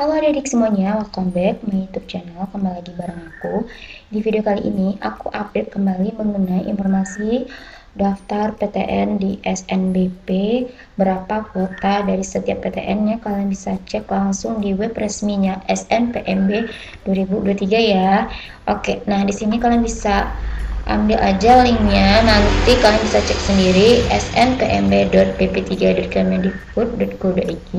Halo adik-adik semuanya, welcome back my YouTube channel. Kembali lagi bareng aku. Di video kali ini aku update kembali mengenai informasi daftar PTN di SNBP. Berapa kuota dari setiap PTN-nya, kalian bisa cek langsung di web resminya SNPMB 2023 ya. Oke, nah di sini kalian bisa ambil aja linknya, nanti kalian bisa cek sendiri snpmb.pp3.kemendikbud.go.id.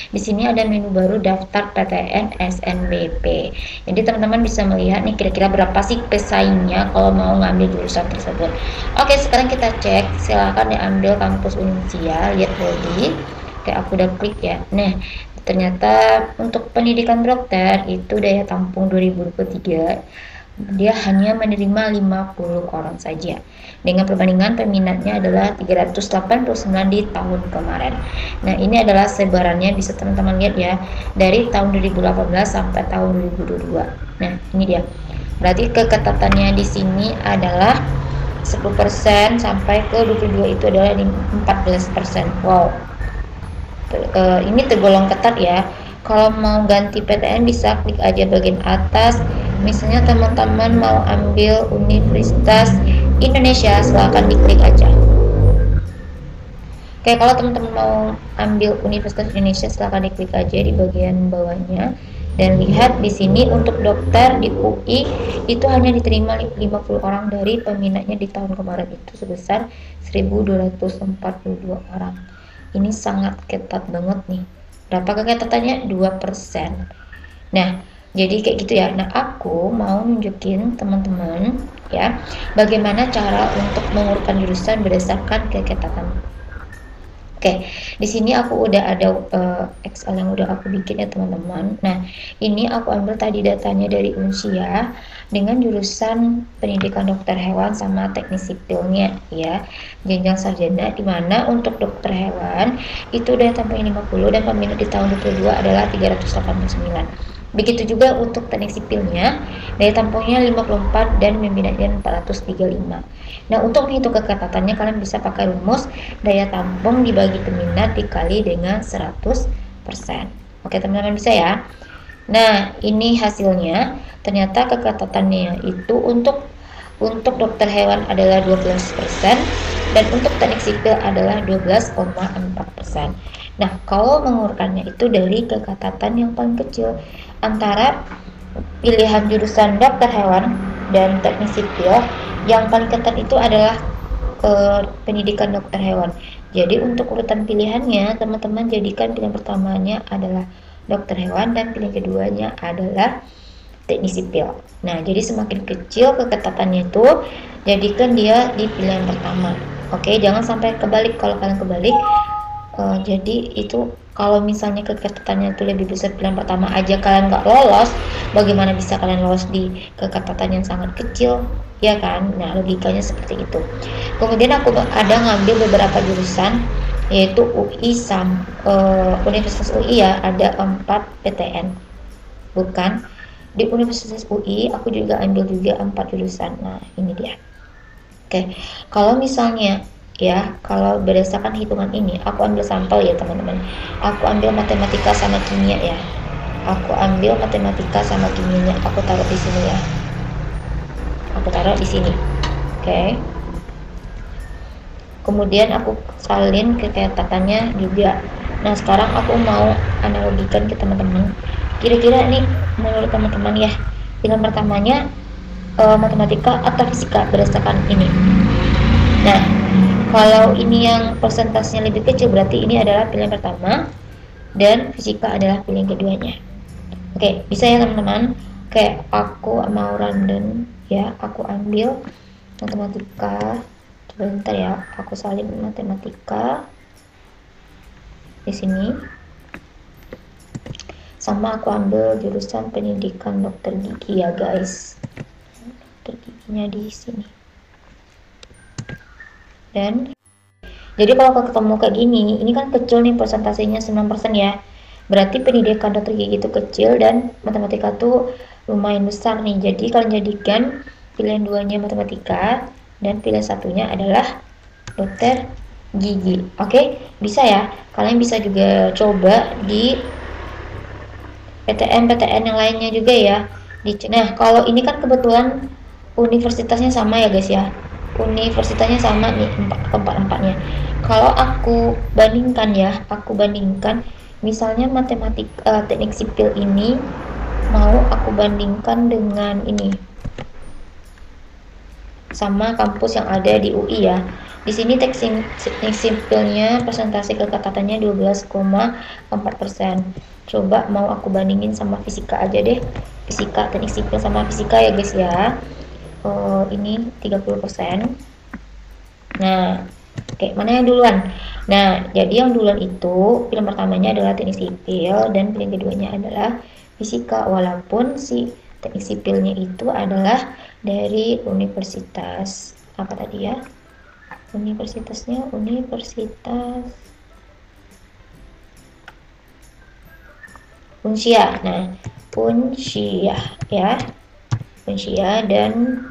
Di sini ada menu baru daftar PTN SNBP. Jadi teman-teman bisa melihat nih kira-kira berapa sih pesaingnya kalau mau ngambil jurusan tersebut. Oke, sekarang kita cek. Silahkan diambil kampus Unsia, lihat lagi. Oke, aku udah klik ya. Nah, ternyata untuk pendidikan dokter itu daya tampung 2023 dia hanya menerima 50 orang saja. Dengan perbandingan peminatnya adalah 389 di tahun kemarin. Nah, ini adalah sebarannya, bisa teman-teman lihat ya, dari tahun 2018 sampai tahun 2022. Nah, ini dia. Berarti keketatannya di sini adalah 10% sampai ke 22 itu adalah 14%. Wow. Ini tergolong ketat ya. Kalau mau ganti PTN bisa klik aja bagian atas. Misalnya teman-teman mau ambil Universitas Indonesia, silahkan diklik aja. Oke, kalau teman-teman mau ambil Universitas Indonesia, silahkan diklik aja di bagian bawahnya. Dan lihat di sini untuk dokter di UI itu hanya diterima 50 orang dari peminatnya di tahun kemarin itu sebesar 1242 orang. Ini sangat ketat banget nih. Berapa keketatannya? 2%. Nah, jadi kayak gitu ya. Nah, aku mau nunjukin teman-teman ya bagaimana cara untuk mengurutkan jurusan berdasarkan keketatan. Oke, di sini aku udah ada Excel yang udah aku bikin ya teman-teman. Nah, ini aku ambil tadi datanya dari Unsia dengan jurusan pendidikan dokter hewan sama teknik sipilnya ya, jenjang sarjana, di mana untuk dokter hewan itu daya tampungnya 50 dan peminat di tahun 2022 adalah 389. Begitu juga untuk teknik sipilnya, daya tampungnya 54 dan peminatnya 435. Nah, untuk menghitung keketatannya kalian bisa pakai rumus daya tampung dibagi peminat dikali dengan 100%. Oke, teman-teman bisa ya. Nah, ini hasilnya. Ternyata keketatannya itu untuk dokter hewan adalah 12% dan untuk teknik sipil adalah 12,4%. Nah, kalau mengurutkannya itu dari keketatan yang paling kecil antara pilihan jurusan dokter hewan dan teknik sipil, yang paling ketat itu adalah pendidikan dokter hewan. Jadi untuk urutan pilihannya, teman-teman jadikan pilihan pertamanya adalah dokter hewan dan pilihan keduanya adalah teknik sipil. Nah, jadi semakin kecil keketatannya itu, jadikan dia di pilihan pertama. Oke, jangan sampai kebalik. Kalau kalian kebalik, jadi itu kalau misalnya keketatannya itu lebih besar pilihan pertama aja kalian nggak lolos, bagaimana bisa kalian lolos di keketatan yang sangat kecil, ya kan? Nah, logikanya seperti itu. Kemudian aku ada ngambil beberapa jurusan, yaitu UI Universitas UI ya, ada 4 PTN. Bukan, di Universitas UI aku juga ambil juga 4 jurusan. Nah, ini dia. Oke, kalau misalnya ya, kalau berdasarkan hitungan ini, aku ambil sampel ya teman-teman. Aku ambil matematika sama kimia ya. Aku ambil matematika sama kimianya. Aku taruh di sini ya. Aku taruh di sini. Oke. Kemudian aku salin keketatannya juga. Nah, sekarang aku mau analogikan ke teman-teman. Kira-kira nih menurut teman-teman ya, pilihan pertamanya matematika atau fisika berdasarkan ini. Nah, kalau ini yang persentasenya lebih kecil berarti ini adalah pilihan pertama dan fisika adalah pilihan keduanya. Oke, bisa ya teman-teman. Oke, aku mau random ya. Aku ambil matematika. Sebentar ya, aku salin matematika di sini. Sama aku ambil jurusan pendidikan dokter gigi ya guys. Dokter giginya di sini. Dan jadi kalau ketemu kayak gini, ini kan kecil nih persentasenya 9% ya. Berarti pendidikan dokter gigi itu kecil dan matematika tuh lumayan besar nih. Jadi kalian jadikan pilihan 2-nya matematika dan pilihan 1-nya adalah dokter gigi. Oke, bisa ya. Kalian bisa juga coba di PTN yang lainnya juga ya. Nah, kalau ini kan kebetulan universitasnya sama ya guys ya. Universitasnya sama nih, empat-empatnya. Kalau aku bandingkan misalnya teknik sipil ini mau aku bandingkan dengan ini sama kampus yang ada di UI ya. Di sini teknik sipilnya persentase kekekatannya 12,4%. Coba mau aku bandingin sama fisika aja deh. Fisika, teknik sipil sama fisika ya guys ya. Ini 30%. Nah, oke, mana yang duluan? Nah, jadi yang duluan itu pilihan pertamanya adalah teknik sipil dan pilihan keduanya adalah fisika, walaupun si teknik sipilnya itu adalah dari universitas apa tadi ya? Universitasnya Universitas Unsia. Nah, Unsia ya. Unsia, dan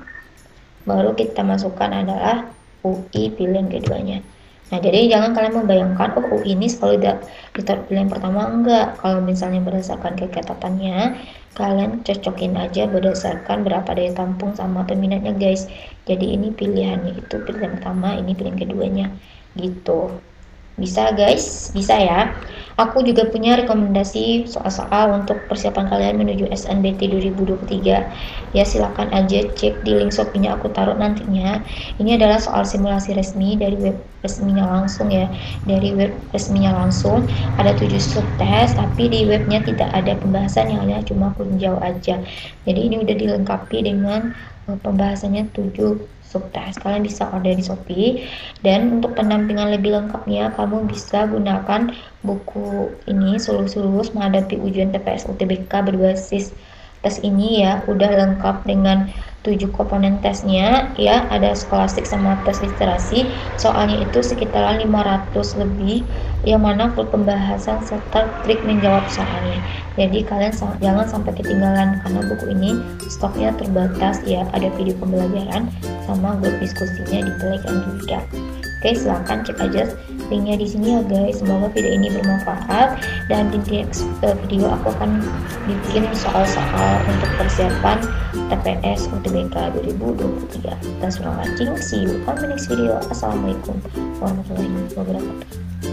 baru kita masukkan adalah UI pilihan keduanya. Nah, jadi jangan kalian membayangkan oh UI ini selalu ditaruh pilihan pertama, enggak. Kalau misalnya berdasarkan keketatannya, kalian cocokin aja berdasarkan berapa daya tampung sama peminatnya guys. Jadi ini pilihannya itu pilihan pertama, ini pilihan keduanya gitu. Bisa guys, bisa ya. Aku juga punya rekomendasi soal-soal untuk persiapan kalian menuju SNBT 2023. Ya silakan aja cek di link Shopee-nya aku taruh nantinya. Ini adalah soal simulasi resmi dari web resminya langsung ya. Dari web resminya langsung ada 7 subtes, tapi di webnya tidak ada pembahasan yang hanya cuma kunjau aja. Jadi ini udah dilengkapi dengan pembahasannya 7 subtes. Kalian bisa order di Shopee, dan untuk pendampingan lebih lengkapnya kamu bisa gunakan buku ini, Sulus Menghadapi Ujian TPS UTBK berbasis tes ini ya. Udah lengkap dengan 7 komponen tesnya ya, ada skolastik sama tes literasi. Soalnya itu sekitar 500 lebih, yang mana full pembahasan serta trik menjawab soalnya. Jadi kalian jangan sampai ketinggalan, karena buku ini stoknya terbatas ya. Ada video pembelajaran sama grup diskusinya di Telegram juga. Oke, silahkan cek aja linknya di sini ya guys. Semoga video ini bermanfaat, dan di next video aku akan bikin soal-soal untuk persiapan TPS UTBK 2023. Thanks for watching, see you on the next video. Assalamualaikum warahmatullahi wabarakatuh.